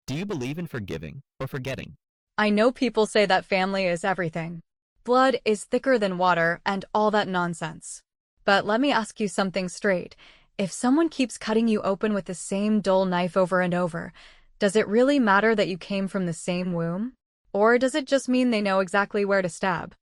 Do you believe in forgiving or forgetting? I know people say that family is everything. Blood is thicker than water and all that nonsense. But let me ask you something straight. If someone keeps cutting you open with the same dull knife over and over, does it really matter that you came from the same womb? Or does it just mean they know exactly where to stab?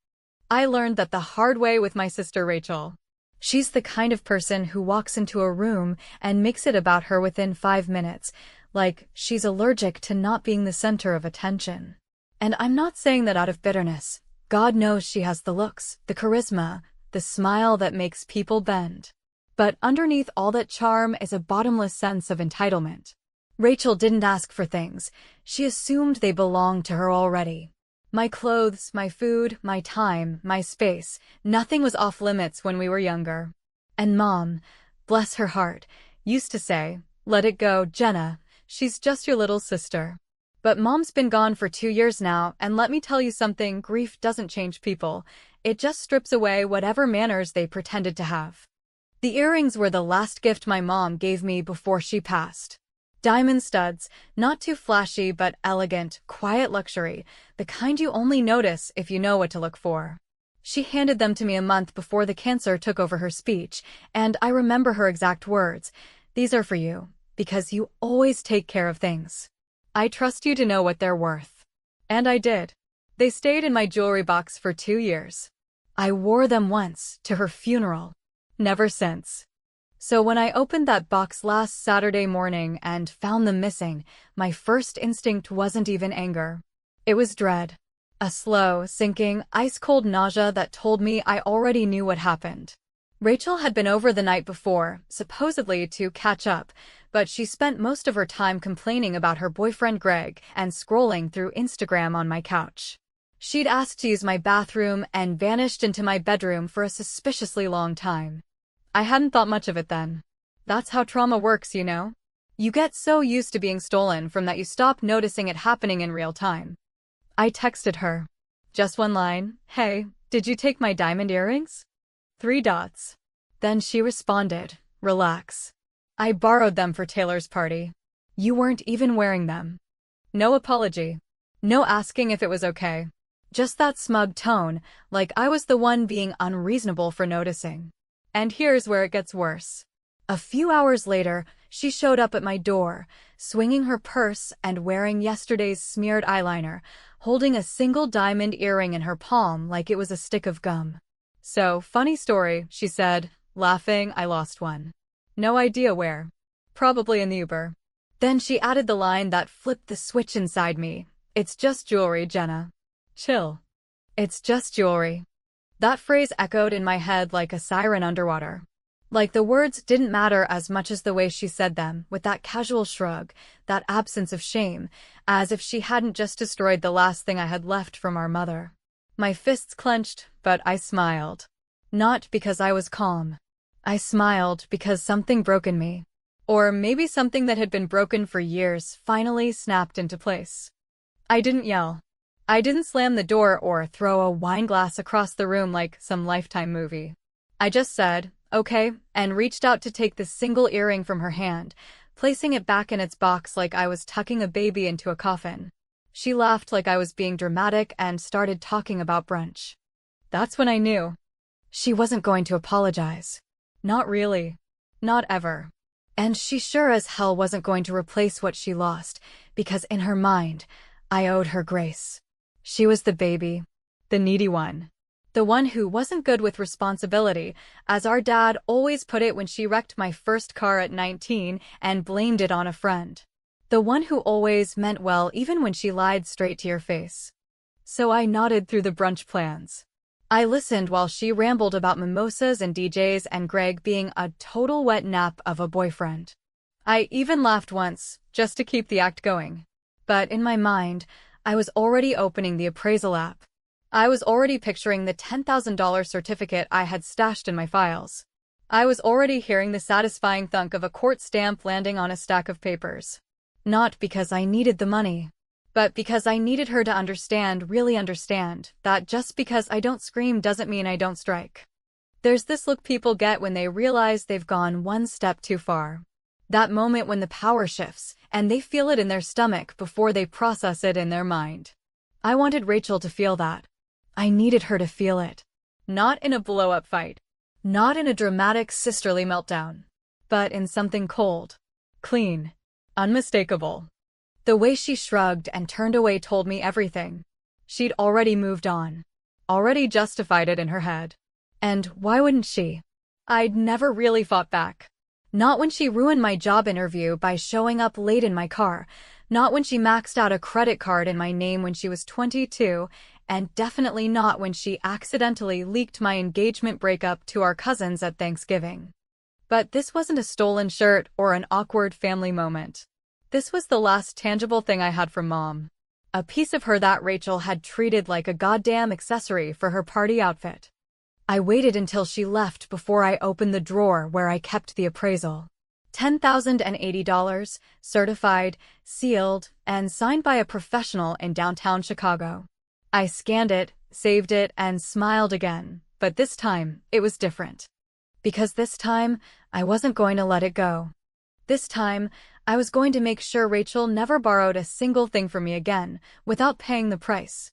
I learned that the hard way with my sister Rachel. She's the kind of person who walks into a room and makes it about her within 5 minutes, like she's allergic to not being the center of attention. And I'm not saying that out of bitterness. God knows she has the looks, the charisma, the smile that makes people bend. But underneath all that charm is a bottomless sense of entitlement. Rachel didn't ask for things. She assumed they belonged to her already. My clothes, my food, my time, my space, nothing was off limits when we were younger. And Mom, bless her heart, used to say, "Let it go, Jenna. She's just your little sister." But Mom's been gone for 2 years now, and let me tell you something, grief doesn't change people. It just strips away whatever manners they pretended to have. The earrings were the last gift my mom gave me before she passed. Diamond studs, not too flashy but elegant, quiet luxury, the kind you only notice if you know what to look for. She handed them to me a month before the cancer took over her speech, and I remember her exact words. "These are for you, because you always take care of things. I trust you to know what they're worth." And I did. They stayed in my jewelry box for 2 years. I wore them once, to her funeral. Never since. So when I opened that box last Saturday morning and found them missing, my first instinct wasn't even anger. It was dread. A slow, sinking, ice-cold nausea that told me I already knew what happened. Rachel had been over the night before, supposedly to catch up, but she spent most of her time complaining about her boyfriend Greg and scrolling through Instagram on my couch. She'd asked to use my bathroom and vanished into my bedroom for a suspiciously long time. I hadn't thought much of it then. That's how trauma works, you know? You get so used to being stolen from that you stop noticing it happening in real time. I texted her. Just one line, "Hey, did you take my diamond earrings?" 3 dots. Then she responded, "Relax. I borrowed them for Taylor's party. You weren't even wearing them." No apology. No asking if it was okay. Just that smug tone, like I was the one being unreasonable for noticing. And here's where it gets worse. A few hours later, she showed up at my door, swinging her purse and wearing yesterday's smeared eyeliner, holding a single diamond earring in her palm like it was a stick of gum. "So, funny story," she said, laughing. "I lost one. No idea where. Probably in the Uber." Then she added the line that flipped the switch inside me. "It's just jewelry, Jenna. Chill. It's just jewelry." That phrase echoed in my head like a siren underwater. Like the words didn't matter as much as the way she said them, with that casual shrug, that absence of shame, as if she hadn't just destroyed the last thing I had left from our mother. My fists clenched, but I smiled. Not because I was calm. I smiled because something broke in me. Or maybe something that had been broken for years finally snapped into place. I didn't yell. I didn't slam the door or throw a wine glass across the room like some Lifetime movie. I just said, "Okay," and reached out to take the single earring from her hand, placing it back in its box like I was tucking a baby into a coffin. She laughed like I was being dramatic and started talking about brunch. That's when I knew. She wasn't going to apologize. Not really. Not ever. And she sure as hell wasn't going to replace what she lost, because in her mind, I owed her grace. She was the baby. The needy one. The one who wasn't good with responsibility, as our dad always put it when she wrecked my first car at 19 and blamed it on a friend. The one who always meant well even when she lied straight to your face. So I nodded through the brunch plans. I listened while she rambled about mimosas and DJs and Greg being a total wet nap of a boyfriend. I even laughed once, just to keep the act going. But in my mind, I was already opening the Appraisal app. I was already picturing the $10,000 certificate I had stashed in my files. I was already hearing the satisfying thunk of a court stamp landing on a stack of papers. Not because I needed the money, but because I needed her to understand, really understand, that just because I don't scream doesn't mean I don't strike. There's this look people get when they realize they've gone one step too far. That moment when the power shifts, and they feel it in their stomach before they process it in their mind. I wanted Rachel to feel that. I needed her to feel it. Not in a blow-up fight. Not in a dramatic sisterly meltdown. But in something cold. Clean. Unmistakable. The way she shrugged and turned away told me everything. She'd already moved on. Already justified it in her head. And why wouldn't she? I'd never really fought back. Not when she ruined my job interview by showing up late in my car. Not when she maxed out a credit card in my name when she was 22, and definitely not when she accidentally leaked my engagement breakup to our cousins at Thanksgiving. But this wasn't a stolen shirt or an awkward family moment. This was the last tangible thing I had from Mom. A piece of her that Rachel had treated like a goddamn accessory for her party outfit. I waited until she left before I opened the drawer where I kept the appraisal. $10,080, certified, sealed, and signed by a professional in downtown Chicago. I scanned it, saved it, and smiled again, but this time, it was different. Because this time, I wasn't going to let it go. This time, I was going to make sure Rachel never borrowed a single thing from me again, without paying the price.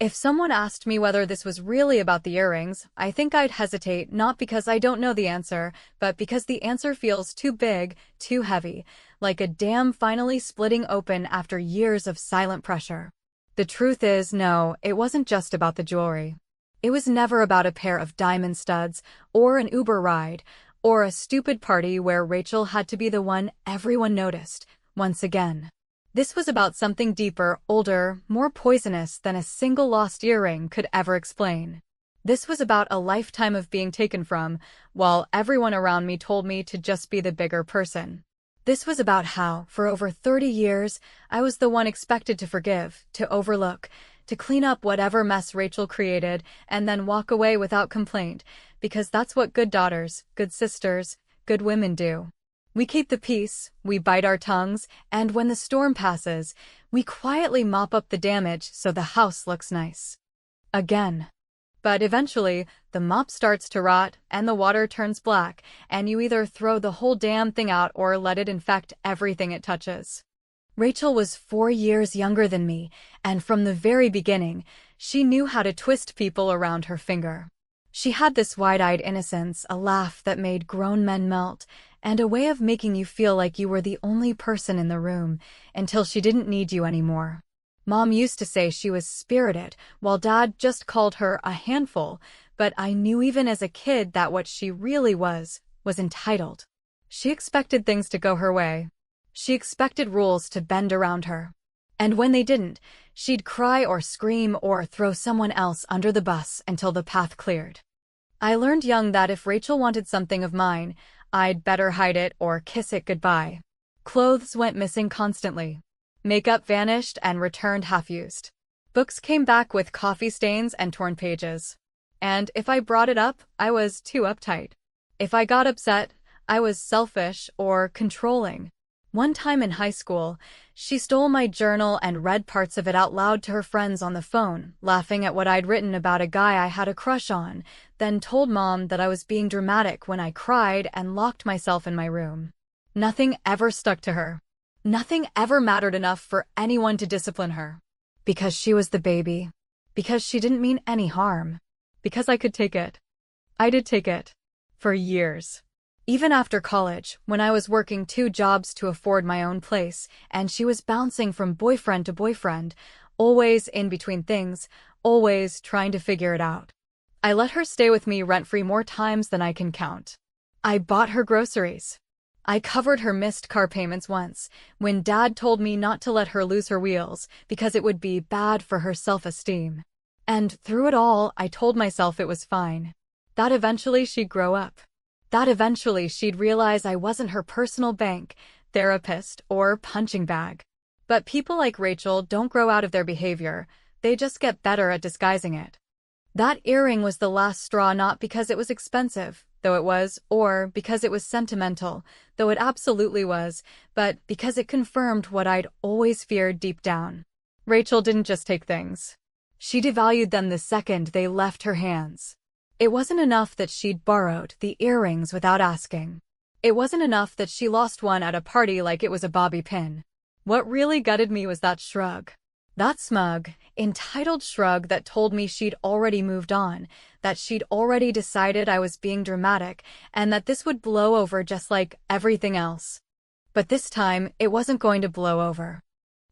If someone asked me whether this was really about the earrings, I think I'd hesitate, not because I don't know the answer, but because the answer feels too big, too heavy, like a dam finally splitting open after years of silent pressure. The truth is, no, it wasn't just about the jewelry. It was never about a pair of diamond studs, or an Uber ride, or a stupid party where Rachel had to be the one everyone noticed, once again. This was about something deeper, older, more poisonous than a single lost earring could ever explain. This was about a lifetime of being taken from, while everyone around me told me to just be the bigger person. This was about how, for over 30 years, I was the one expected to forgive, to overlook, to clean up whatever mess Rachel created, and then walk away without complaint, because that's what good daughters, good sisters, good women do. We keep the peace, we bite our tongues, and when the storm passes, we quietly mop up the damage so the house looks nice. Again. But eventually, the mop starts to rot, and the water turns black, and you either throw the whole damn thing out or let it infect everything it touches. Rachel was 4 years younger than me, and from the very beginning, she knew how to twist people around her finger. She had this wide-eyed innocence, a laugh that made grown men melt, and a way of making you feel like you were the only person in the room, until she didn't need you anymore. Mom used to say she was spirited, while Dad just called her a handful, but I knew even as a kid that what she really was entitled. She expected things to go her way. She expected rules to bend around her. And when they didn't, she'd cry or scream or throw someone else under the bus until the path cleared. I learned young that if Rachel wanted something of mine, I'd better hide it or kiss it goodbye. Clothes went missing constantly. Makeup vanished and returned half-used. Books came back with coffee stains and torn pages. And if I brought it up, I was too uptight. If I got upset, I was selfish or controlling. One time in high school, she stole my journal and read parts of it out loud to her friends on the phone, laughing at what I'd written about a guy I had a crush on, then told Mom that I was being dramatic when I cried and locked myself in my room. Nothing ever stuck to her. Nothing ever mattered enough for anyone to discipline her. Because she was the baby. Because she didn't mean any harm. Because I could take it. I did take it. For years. Even after college, when I was working 2 jobs to afford my own place, and she was bouncing from boyfriend to boyfriend, always in between things, always trying to figure it out. I let her stay with me rent-free more times than I can count. I bought her groceries. I covered her missed car payments once, when Dad told me not to let her lose her wheels, because it would be bad for her self-esteem. And through it all, I told myself it was fine. That eventually she'd grow up. That eventually she'd realize I wasn't her personal bank, therapist, or punching bag. But people like Rachel don't grow out of their behavior, they just get better at disguising it. That earring was the last straw, not because it was expensive, though it was, or because it was sentimental, though it absolutely was, but because it confirmed what I'd always feared deep down. Rachel didn't just take things. She devalued them the second they left her hands. It wasn't enough that she'd borrowed the earrings without asking. It wasn't enough that she lost one at a party like it was a bobby pin. What really gutted me was that shrug. That smug, entitled shrug that told me she'd already moved on, that she'd already decided I was being dramatic, and that this would blow over just like everything else. But this time, it wasn't going to blow over.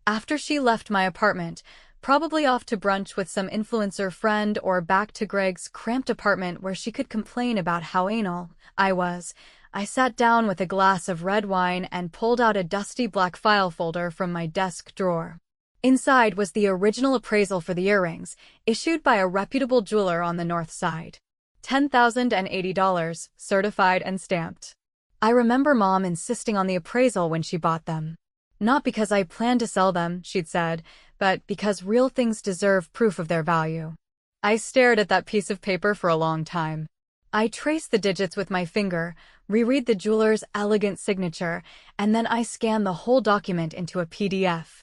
After she left my apartment, probably off to brunch with some influencer friend or back to Greg's cramped apartment where she could complain about how anal I was, I sat down with a glass of red wine and pulled out a dusty black file folder from my desk drawer. Inside was the original appraisal for the earrings, issued by a reputable jeweler on the north side. $10,080, certified and stamped. I remember Mom insisting on the appraisal when she bought them. Not because I planned to sell them, she'd said, but because real things deserve proof of their value. I stared at that piece of paper for a long time. I traced the digits with my finger, reread the jeweler's elegant signature, and then I scanned the whole document into a PDF.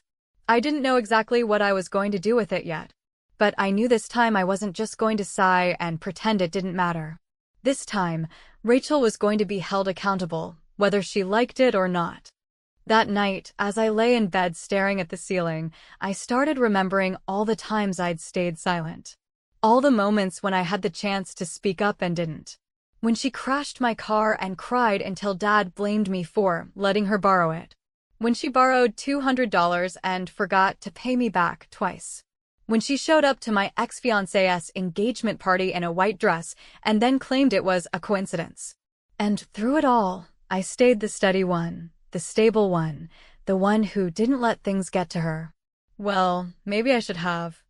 I didn't know exactly what I was going to do with it yet. But I knew this time I wasn't just going to sigh and pretend it didn't matter. This time, Rachel was going to be held accountable, whether she liked it or not. That night, as I lay in bed staring at the ceiling, I started remembering all the times I'd stayed silent. All the moments when I had the chance to speak up and didn't. When she crashed my car and cried until Dad blamed me for letting her borrow it. When she borrowed $200 and forgot to pay me back twice. When she showed up to my ex-fiancé's engagement party in a white dress and then claimed it was a coincidence. And through it all, I stayed the steady one, the stable one, the one who didn't let things get to her. Well, maybe I should have.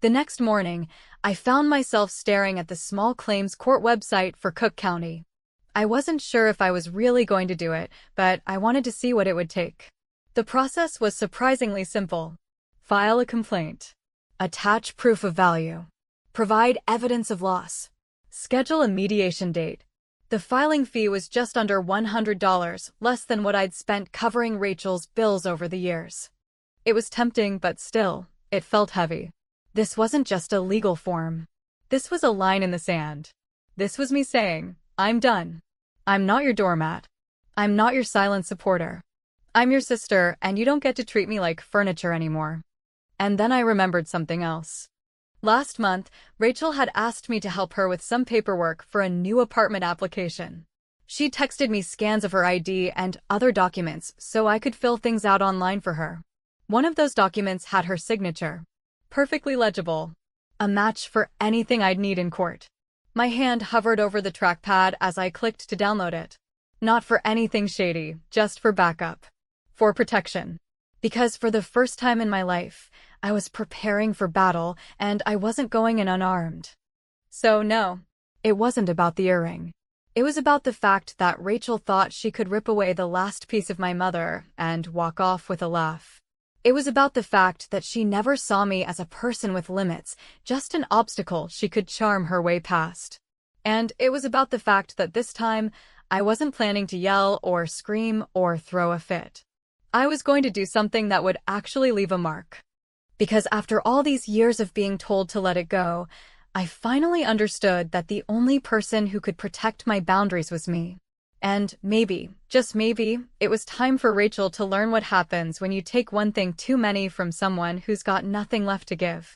The next morning, I found myself staring at the small claims court website for Cook County. I wasn't sure if I was really going to do it, but I wanted to see what it would take. The process was surprisingly simple. File a complaint. Attach proof of value. Provide evidence of loss. Schedule a mediation date. The filing fee was just under $100, less than what I'd spent covering Rachel's bills over the years. It was tempting, but still, it felt heavy. This wasn't just a legal form. This was a line in the sand. This was me saying, I'm done. I'm not your doormat. I'm not your silent supporter. I'm your sister, and you don't get to treat me like furniture anymore. And then I remembered something else. Last month, Rachel had asked me to help her with some paperwork for a new apartment application. She texted me scans of her ID and other documents so I could fill things out online for her. One of those documents had her signature. Perfectly legible. A match for anything I'd need in court. My hand hovered over the trackpad as I clicked to download it. Not for anything shady, just for backup. For protection. Because for the first time in my life, I was preparing for battle and I wasn't going in unarmed. So no, it wasn't about the earring. It was about the fact that Rachel thought she could rip away the last piece of my mother and walk off with a laugh. It was about the fact that she never saw me as a person with limits, just an obstacle she could charm her way past. And it was about the fact that this time, I wasn't planning to yell or scream or throw a fit. I was going to do something that would actually leave a mark. Because after all these years of being told to let it go, I finally understood that the only person who could protect my boundaries was me. And maybe, just maybe, it was time for Rachel to learn what happens when you take one thing too many from someone who's got nothing left to give.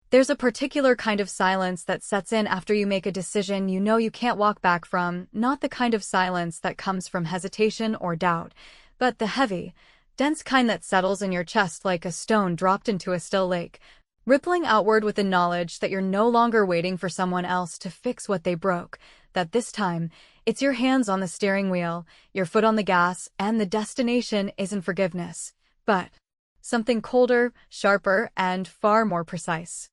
There's a particular kind of silence that sets in after you make a decision you know you can't walk back from, not the kind of silence that comes from hesitation or doubt, but the heavy, dense kind that settles in your chest like a stone dropped into a still lake, rippling outward with the knowledge that you're no longer waiting for someone else to fix what they broke, that this time, it's your hands on the steering wheel, your foot on the gas, and the destination isn't forgiveness, but something colder, sharper, and far more precise.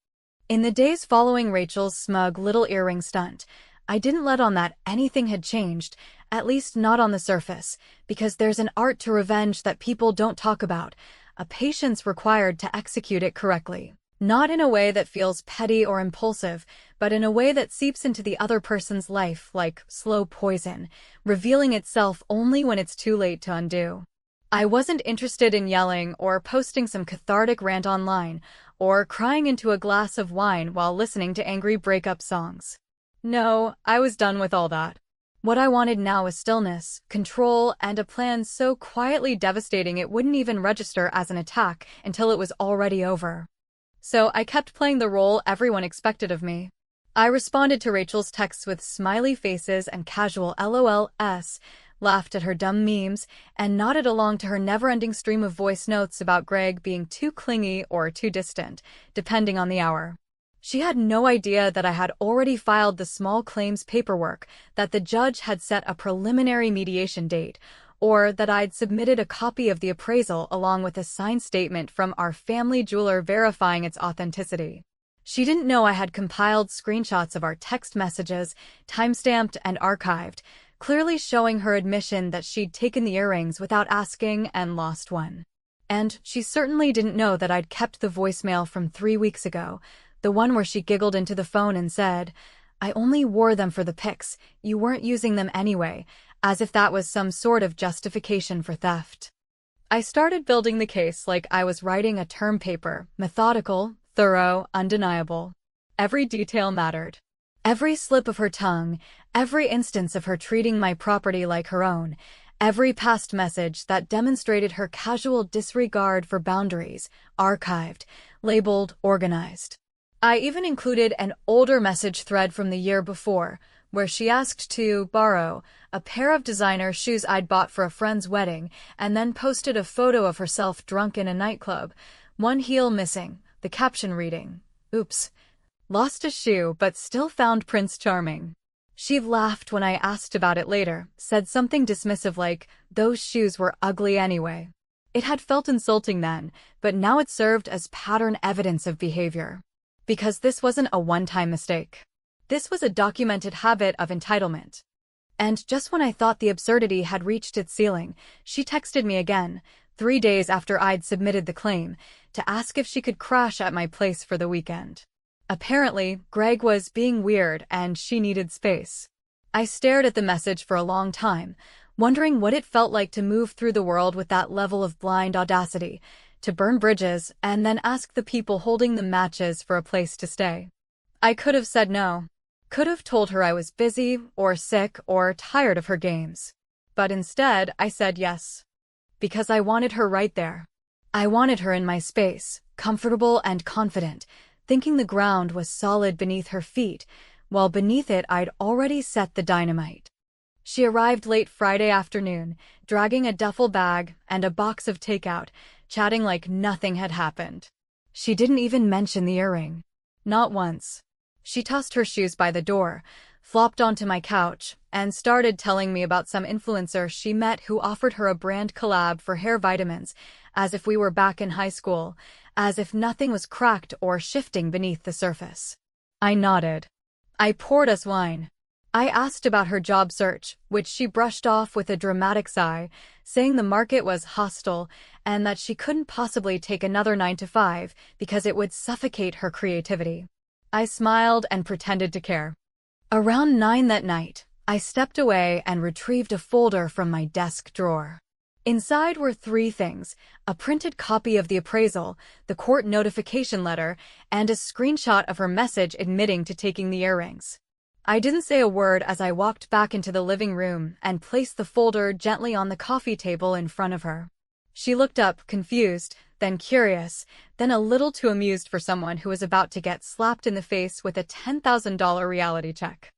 In the days following Rachel's smug little earring stunt, I didn't let on that anything had changed, at least not on the surface, because there's an art to revenge that people don't talk about, a patience required to execute it correctly. Not in a way that feels petty or impulsive, but in a way that seeps into the other person's life like slow poison, revealing itself only when it's too late to undo. I wasn't interested in yelling or posting some cathartic rant online, or crying into a glass of wine while listening to angry breakup songs. No, I was done with all that. What I wanted now was stillness, control, and a plan so quietly devastating it wouldn't even register as an attack until it was already over. So I kept playing the role everyone expected of me. I responded to Rachel's texts with smiley faces and casual LOLs, laughed at her dumb memes, and nodded along to her never-ending stream of voice notes about Greg being too clingy or too distant, depending on the hour. She had no idea that I had already filed the small claims paperwork, that the judge had set a preliminary mediation date, or that I'd submitted a copy of the appraisal along with a signed statement from our family jeweler verifying its authenticity. She didn't know I had compiled screenshots of our text messages, timestamped and archived, clearly showing her admission that she'd taken the earrings without asking and lost one. And she certainly didn't know that I'd kept the voicemail from 3 weeks ago, the one where she giggled into the phone and said, "I only wore them for the pics, you weren't using them anyway," as if that was some sort of justification for theft. I started building the case like I was writing a term paper, methodical, thorough, undeniable. Every detail mattered. Every slip of her tongue, every instance of her treating my property like her own, every past message that demonstrated her casual disregard for boundaries, archived, labeled, organized. I even included an older message thread from the year before, where she asked to borrow a pair of designer shoes I'd bought for a friend's wedding, and then posted a photo of herself drunk in a nightclub, one heel missing, the caption reading, "Oops. Lost a shoe but still found Prince Charming." She laughed when I asked about it later, said something dismissive like, "Those shoes were ugly anyway." It had felt insulting then, but now it served as pattern evidence of behavior. Because this wasn't a one-time mistake. This was a documented habit of entitlement. And just when I thought the absurdity had reached its ceiling, she texted me again, 3 days after I'd submitted the claim, to ask if she could crash at my place for the weekend. Apparently, Greg was being weird and she needed space. I stared at the message for a long time, wondering what it felt like to move through the world with that level of blind audacity, to burn bridges and then ask the people holding the matches for a place to stay. I could have said no. Could have told her I was busy, or sick, or tired of her games. But instead, I said yes. Because I wanted her right there. I wanted her in my space, comfortable and confident, thinking the ground was solid beneath her feet, while beneath it I'd already set the dynamite. She arrived late Friday afternoon, dragging a duffel bag and a box of takeout, chatting like nothing had happened. She didn't even mention the earring. Not once. She tossed her shoes by the door, flopped onto my couch, and started telling me about some influencer she met who offered her a brand collab for hair vitamins, as if we were back in high school, as if nothing was cracked or shifting beneath the surface. I nodded. I poured us wine. I asked about her job search, which she brushed off with a dramatic sigh, saying the market was hostile and that she couldn't possibly take another 9 to 5 because it would suffocate her creativity. I smiled and pretended to care. Around 9 that night, I stepped away and retrieved a folder from my desk drawer. Inside were 3 things: a printed copy of the appraisal, the court notification letter, and a screenshot of her message admitting to taking the earrings. I didn't say a word as I walked back into the living room and placed the folder gently on the coffee table in front of her. She looked up, confused, then curious, then a little too amused for someone who was about to get slapped in the face with a $10,000 reality check.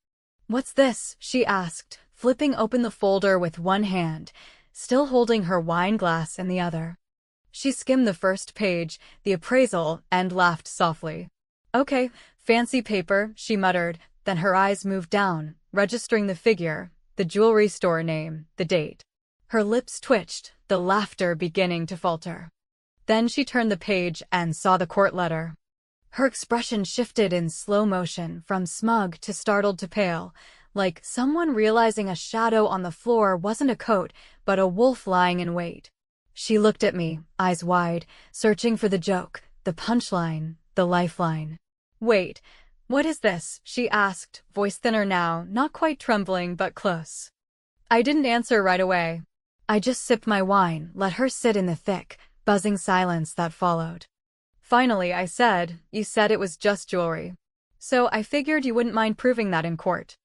"What's this?" she asked, flipping open the folder with one hand, still holding her wine glass in the other. She skimmed the first page, the appraisal, and laughed softly. "Okay, fancy paper," she muttered. Then her eyes moved down, registering the figure, the jewelry store name, the date. Her lips twitched, the laughter beginning to falter. Then she turned the page and saw the court letter. Her expression shifted in slow motion, from smug to startled to pale, like someone realizing a shadow on the floor wasn't a coat, but a wolf lying in wait. She looked at me, eyes wide, searching for the joke, the punchline, the lifeline. "Wait. What is this?" she asked, voice thinner now, not quite trembling but close. I didn't answer right away. I just sipped my wine, let her sit in the thick, buzzing silence that followed. Finally, I said, "You said it was just jewelry. So I figured you wouldn't mind proving that in court."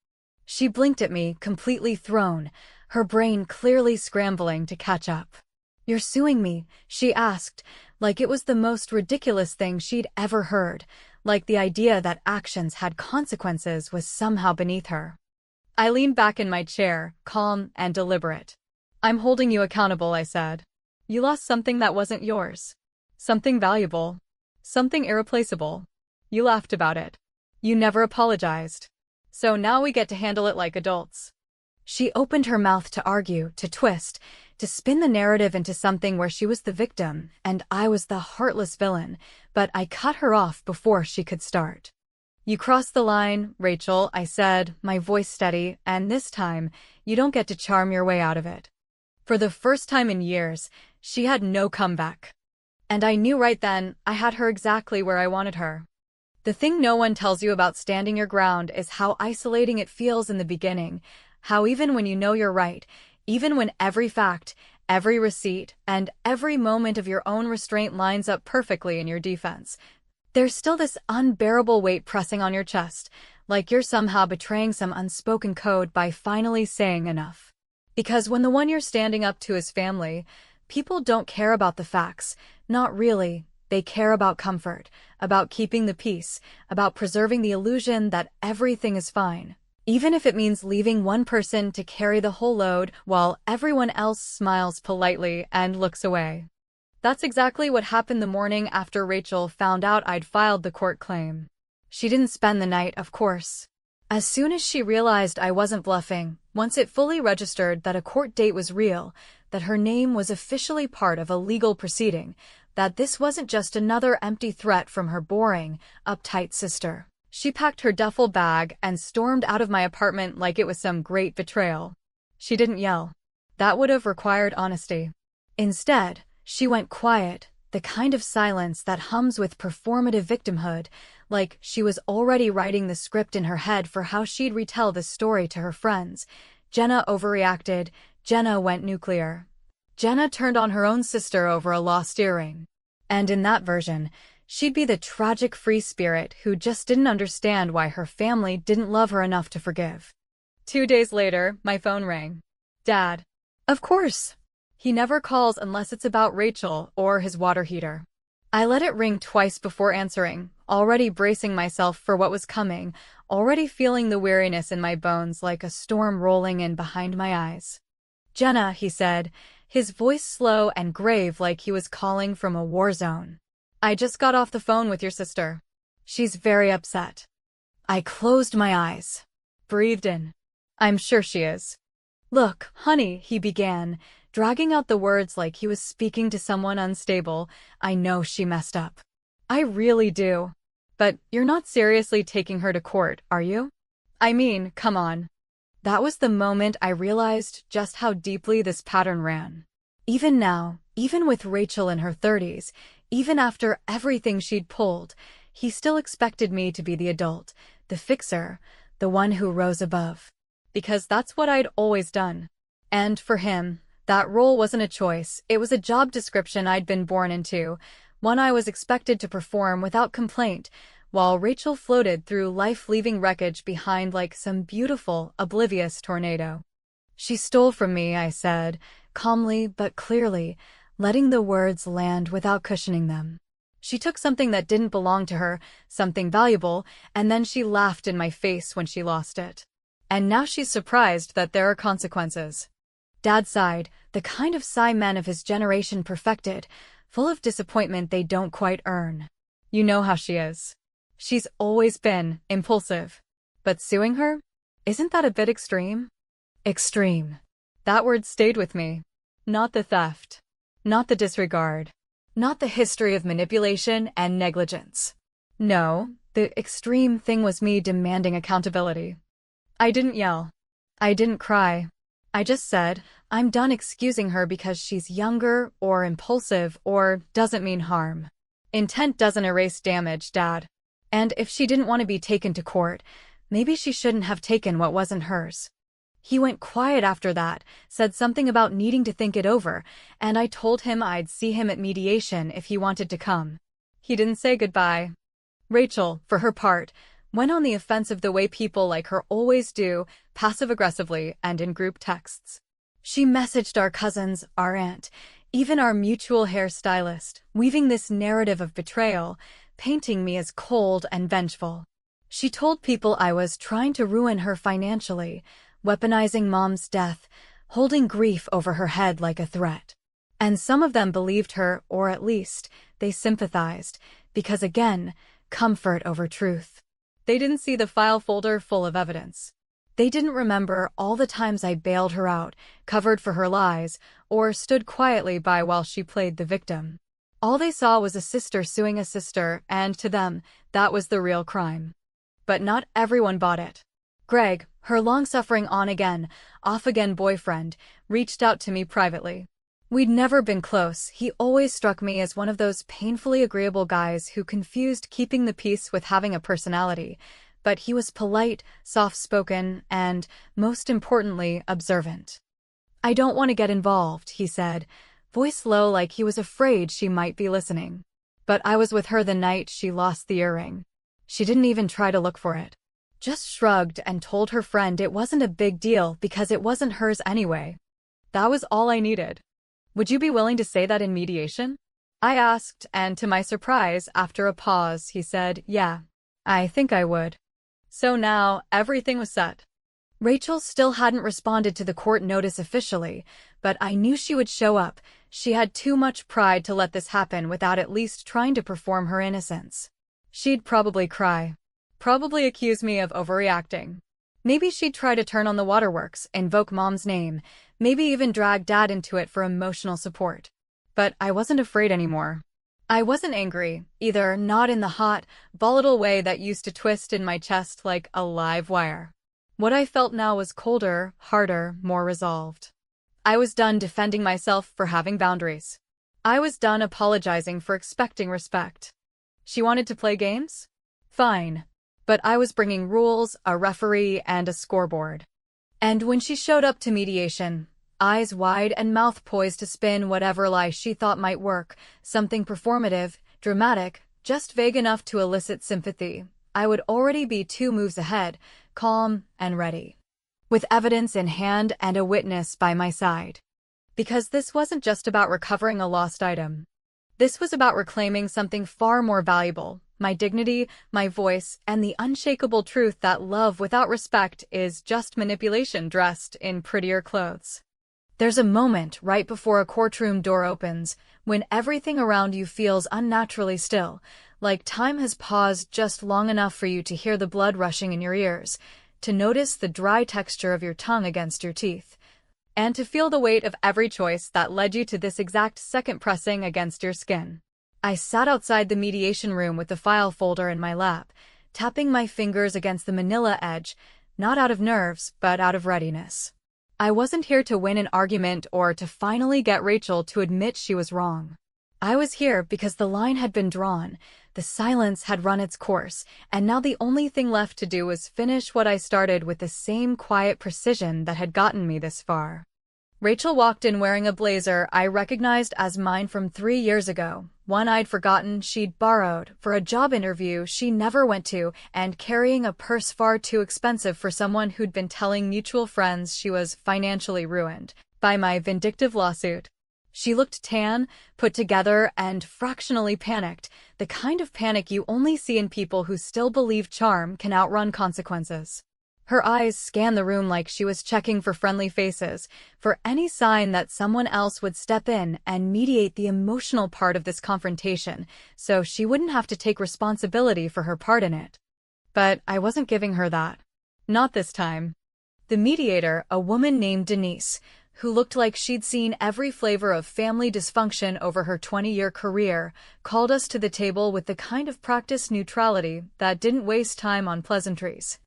She blinked at me, completely thrown, her brain clearly scrambling to catch up. "You're suing me?" she asked, like it was the most ridiculous thing she'd ever heard, like the idea that actions had consequences was somehow beneath her. I leaned back in my chair, calm and deliberate. "I'm holding you accountable," I said. "You lost something that wasn't yours. Something valuable. Something irreplaceable. You laughed about it. You never apologized. So now we get to handle it like adults." She opened her mouth to argue, to twist, to spin the narrative into something where she was the victim and I was the heartless villain, but I cut her off before she could start. "You crossed the line, Rachel," I said, my voice steady, "and this time, you don't get to charm your way out of it." For the first time in years, she had no comeback. And I knew right then I had her exactly where I wanted her. The thing no one tells you about standing your ground is how isolating it feels in the beginning, how even when you know you're right, even when every fact, every receipt, and every moment of your own restraint lines up perfectly in your defense, there's still this unbearable weight pressing on your chest, like you're somehow betraying some unspoken code by finally saying enough. Because when the one you're standing up to is family, people don't care about the facts, not really. They care about comfort, about keeping the peace, about preserving the illusion that everything is fine, even if it means leaving one person to carry the whole load while everyone else smiles politely and looks away. That's exactly what happened the morning after Rachel found out I'd filed the court claim. She didn't spend the night, of course. As soon as she realized I wasn't bluffing, once it fully registered that a court date was real, that her name was officially part of a legal proceeding, that this wasn't just another empty threat from her boring, uptight sister, she packed her duffel bag and stormed out of my apartment like it was some great betrayal. She didn't yell. That would have required honesty. Instead, she went quiet, the kind of silence that hums with performative victimhood, like she was already writing the script in her head for how she'd retell this story to her friends. Jenna overreacted. Jenna went nuclear. Jenna turned on her own sister over a lost earring. And in that version, she'd be the tragic free spirit who just didn't understand why her family didn't love her enough to forgive. 2 days later, my phone rang. Dad. Of course. He never calls unless it's about Rachel or his water heater. I let it ring twice before answering, already bracing myself for what was coming, already feeling the weariness in my bones like a storm rolling in behind my eyes. "Jenna," he said, his voice slow and grave like he was calling from a war zone. "I just got off the phone with your sister. She's very upset." I closed my eyes. Breathed in. "I'm sure she is." "Look, honey," he began, dragging out the words like he was speaking to someone unstable, "I know she messed up. I really do. But you're not seriously taking her to court, are you? I mean, come on." That was the moment I realized just how deeply this pattern ran. Even now, even with Rachel in her 30s, even after everything she'd pulled, he still expected me to be the adult, the fixer, the one who rose above. Because that's what I'd always done. And for him, that role wasn't a choice, it was a job description I'd been born into, one I was expected to perform without complaint, while Rachel floated through life leaving wreckage behind like some beautiful, oblivious tornado. "She stole from me," I said, calmly but clearly, letting the words land without cushioning them. "She took something that didn't belong to her, something valuable, and then she laughed in my face when she lost it. And now she's surprised that there are consequences." Dad sighed, the kind of sigh men of his generation perfected, full of disappointment they don't quite earn. "You know how she is. She's always been impulsive. But suing her? Isn't that a bit extreme?" Extreme. That word stayed with me. Not the theft. Not the disregard. Not the history of manipulation and negligence. No, the extreme thing was me demanding accountability. I didn't yell. I didn't cry. I just said, I'm done excusing her because she's younger or impulsive or doesn't mean harm. Intent doesn't erase damage, Dad. And if she didn't want to be taken to court, maybe she shouldn't have taken what wasn't hers. He went quiet after that, said something about needing to think it over, and I told him I'd see him at mediation if he wanted to come. He didn't say goodbye. Rachel, for her part, Went on the offensive the way people like her always do, passive-aggressively and in group texts. She messaged our cousins, our aunt, even our mutual hairstylist, weaving this narrative of betrayal, painting me as cold and vengeful. She told people I was trying to ruin her financially, weaponizing Mom's death, holding grief over her head like a threat. And some of them believed her, or at least, they sympathized, because again, comfort over truth. They didn't see the file folder full of evidence. They didn't remember all the times I bailed her out, covered for her lies, or stood quietly by while she played the victim. All they saw was a sister suing a sister, and to them, that was the real crime. But not everyone bought it. Greg, her long-suffering on-again, off-again boyfriend, reached out to me privately. We'd never been close. He always struck me as one of those painfully agreeable guys who confused keeping the peace with having a personality. But he was polite, soft-spoken, and, most importantly, observant. "I don't want to get involved," he said, voice low like he was afraid she might be listening. But I was with her the night she lost the earring. She didn't even try to look for it. Just shrugged and told her friend it wasn't a big deal because it wasn't hers anyway. That was all I needed. "Would you be willing to say that in mediation?" I asked, and to my surprise, after a pause, he said, "Yeah, I think I would." So now, everything was set. Rachel still hadn't responded to the court notice officially, but I knew she would show up. She had too much pride to let this happen without at least trying to perform her innocence. She'd probably cry. Probably accuse me of overreacting. Maybe she'd try to turn on the waterworks, invoke Mom's name, maybe even drag Dad into it for emotional support. But I wasn't afraid anymore. I wasn't angry, either, not in the hot, volatile way that used to twist in my chest like a live wire. What I felt now was colder, harder, more resolved. I was done defending myself for having boundaries. I was done apologizing for expecting respect. She wanted to play games? Fine. But I was bringing rules, a referee, and a scoreboard. And when she showed up to mediation, eyes wide and mouth poised to spin whatever lie she thought might work, something performative, dramatic, just vague enough to elicit sympathy, I would already be 2 moves ahead, calm and ready. With evidence in hand and a witness by my side. Because this wasn't just about recovering a lost item. This was about reclaiming something far more valuable, my dignity, my voice, and the unshakable truth that love without respect is just manipulation dressed in prettier clothes. There's a moment right before a courtroom door opens when everything around you feels unnaturally still, like time has paused just long enough for you to hear the blood rushing in your ears, to notice the dry texture of your tongue against your teeth, and to feel the weight of every choice that led you to this exact second pressing against your skin. I sat outside the mediation room with the file folder in my lap, tapping my fingers against the manila edge, not out of nerves, but out of readiness. I wasn't here to win an argument or to finally get Rachel to admit she was wrong. I was here because the line had been drawn, the silence had run its course, and now the only thing left to do was finish what I started with the same quiet precision that had gotten me this far. Rachel walked in wearing a blazer I recognized as mine from 3 years ago, one I'd forgotten she'd borrowed for a job interview she never went to, and carrying a purse far too expensive for someone who'd been telling mutual friends she was financially ruined by my vindictive lawsuit. She looked tan, put together, and fractionally panicked, the kind of panic you only see in people who still believe charm can outrun consequences. Her eyes scanned the room like she was checking for friendly faces, for any sign that someone else would step in and mediate the emotional part of this confrontation, so she wouldn't have to take responsibility for her part in it. But I wasn't giving her that. Not this time. The mediator, a woman named Denise, who looked like she'd seen every flavor of family dysfunction over her 20-year career, called us to the table with the kind of practiced neutrality that didn't waste time on pleasantries.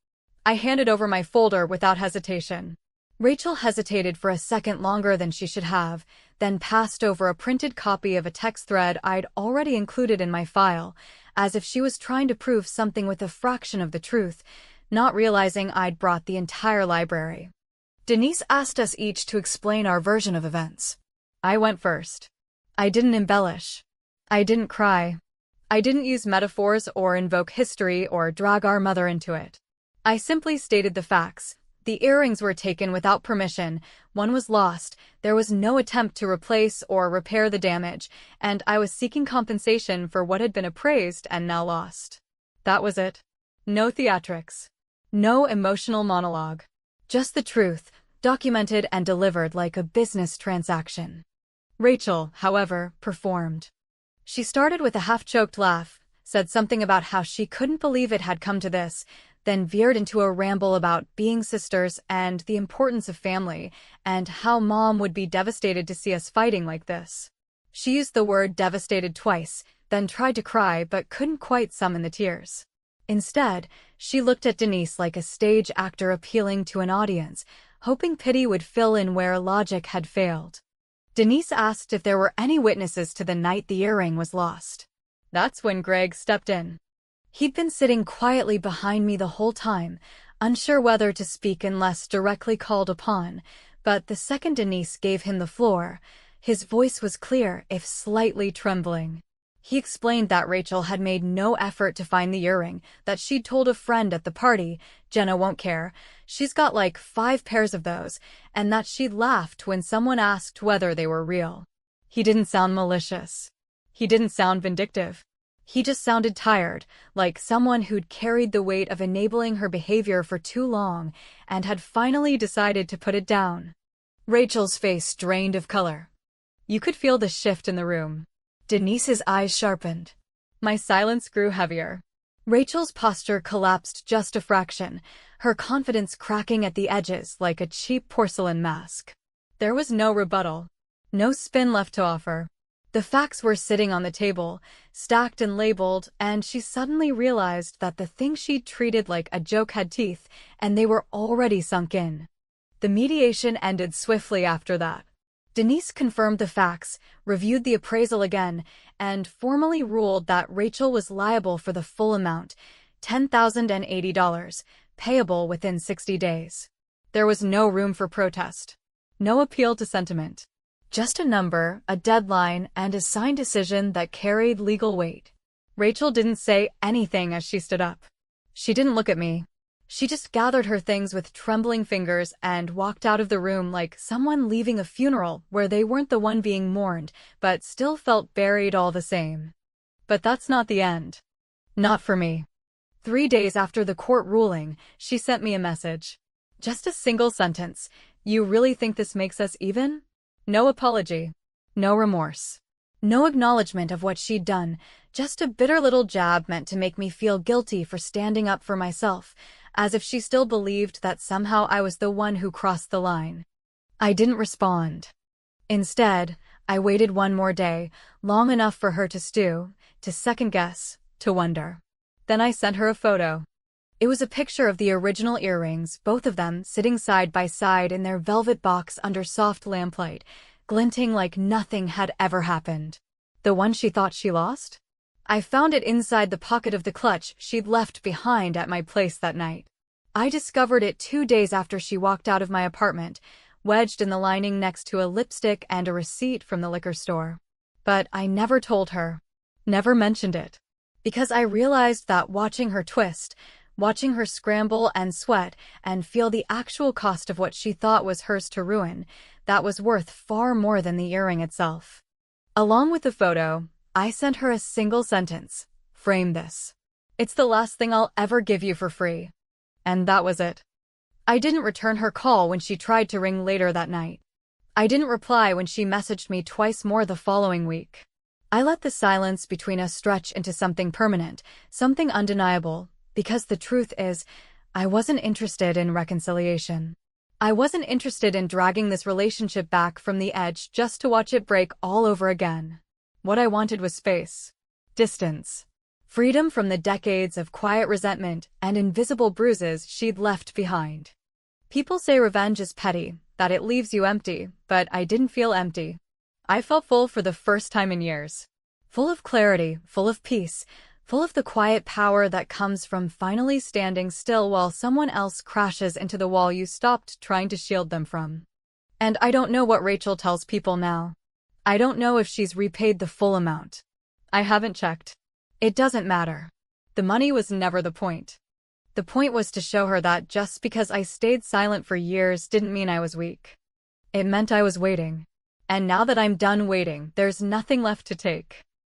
I handed over my folder without hesitation. Rachel hesitated for a second longer than she should have, then passed over a printed copy of a text thread I'd already included in my file, as if she was trying to prove something with a fraction of the truth, not realizing I'd brought the entire library. Denise asked us each to explain our version of events. I went first. I didn't embellish. I didn't cry. I didn't use metaphors or invoke history or drag our mother into it. I simply stated the facts. The earrings were taken without permission, one was lost, there was no attempt to replace or repair the damage, and I was seeking compensation for what had been appraised and now lost. That was it. No theatrics. No emotional monologue. Just the truth, documented and delivered like a business transaction. Rachel, however, performed. She started with a half-choked laugh, said something about how she couldn't believe it had come to this, then veered into a ramble about being sisters and the importance of family, and how Mom would be devastated to see us fighting like this. She used the word devastated twice, then tried to cry but couldn't quite summon the tears. Instead, she looked at Denise like a stage actor appealing to an audience, hoping pity would fill in where logic had failed. Denise asked if there were any witnesses to the night the earring was lost. That's when Greg stepped in. He'd been sitting quietly behind me the whole time, unsure whether to speak unless directly called upon, but the second Denise gave him the floor, his voice was clear, if slightly trembling. He explained that Rachel had made no effort to find the earring, that she'd told a friend at the party, Jenna won't care, she's got like 5 pairs of those, and that she'd laughed when someone asked whether they were real. He didn't sound malicious. He didn't sound vindictive. He just sounded tired, like someone who'd carried the weight of enabling her behavior for too long and had finally decided to put it down. Rachel's face drained of color. You could feel the shift in the room. Denise's eyes sharpened. My silence grew heavier. Rachel's posture collapsed just a fraction, her confidence cracking at the edges like a cheap porcelain mask. There was no rebuttal. No spin left to offer. The facts were sitting on the table, stacked and labeled, and she suddenly realized that the thing she'd treated like a joke had teeth, and they were already sunk in. The mediation ended swiftly after that. Denise confirmed the facts, reviewed the appraisal again, and formally ruled that Rachel was liable for the full amount, $10,080, payable within 60 days. There was no room for protest. No appeal to sentiment. Just a number, a deadline, and a signed decision that carried legal weight. Rachel didn't say anything as she stood up. She didn't look at me. She just gathered her things with trembling fingers and walked out of the room like someone leaving a funeral where they weren't the one being mourned, but still felt buried all the same. But that's not the end. Not for me. 3 days after the court ruling, she sent me a message. Just a single sentence. You really think this makes us even? No apology. No remorse. No acknowledgement of what she'd done, just a bitter little jab meant to make me feel guilty for standing up for myself, as if she still believed that somehow I was the one who crossed the line. I didn't respond. Instead, I waited one more day, long enough for her to stew, to second-guess, to wonder. Then I sent her a photo. It was a picture of the original earrings, both of them sitting side by side in their velvet box under soft lamplight, glinting like nothing had ever happened. The one she thought she lost? I found it inside the pocket of the clutch she'd left behind at my place that night. I discovered it 2 days after she walked out of my apartment, wedged in the lining next to a lipstick and a receipt from the liquor store. But I never told her. Never mentioned it. Because I realized that watching her twist, watching her scramble and sweat and feel the actual cost of what she thought was hers to ruin, that was worth far more than the earring itself. Along with the photo, I sent her a single sentence. Frame this. It's the last thing I'll ever give you for free. And that was it. I didn't return her call when she tried to ring later that night. I didn't reply when she messaged me twice more the following week. I let the silence between us stretch into something permanent, something undeniable, because the truth is, I wasn't interested in reconciliation. I wasn't interested in dragging this relationship back from the edge just to watch it break all over again. What I wanted was space. Distance. Freedom from the decades of quiet resentment and invisible bruises she'd left behind. People say revenge is petty, that it leaves you empty, but I didn't feel empty. I felt full for the first time in years. Full of clarity, full of peace, full of the quiet power that comes from finally standing still while someone else crashes into the wall you stopped trying to shield them from. And I don't know what Rachel tells people now. I don't know if she's repaid the full amount. I haven't checked. It doesn't matter. The money was never the point. The point was to show her that just because I stayed silent for years didn't mean I was weak. It meant I was waiting. And now that I'm done waiting, there's nothing left to take.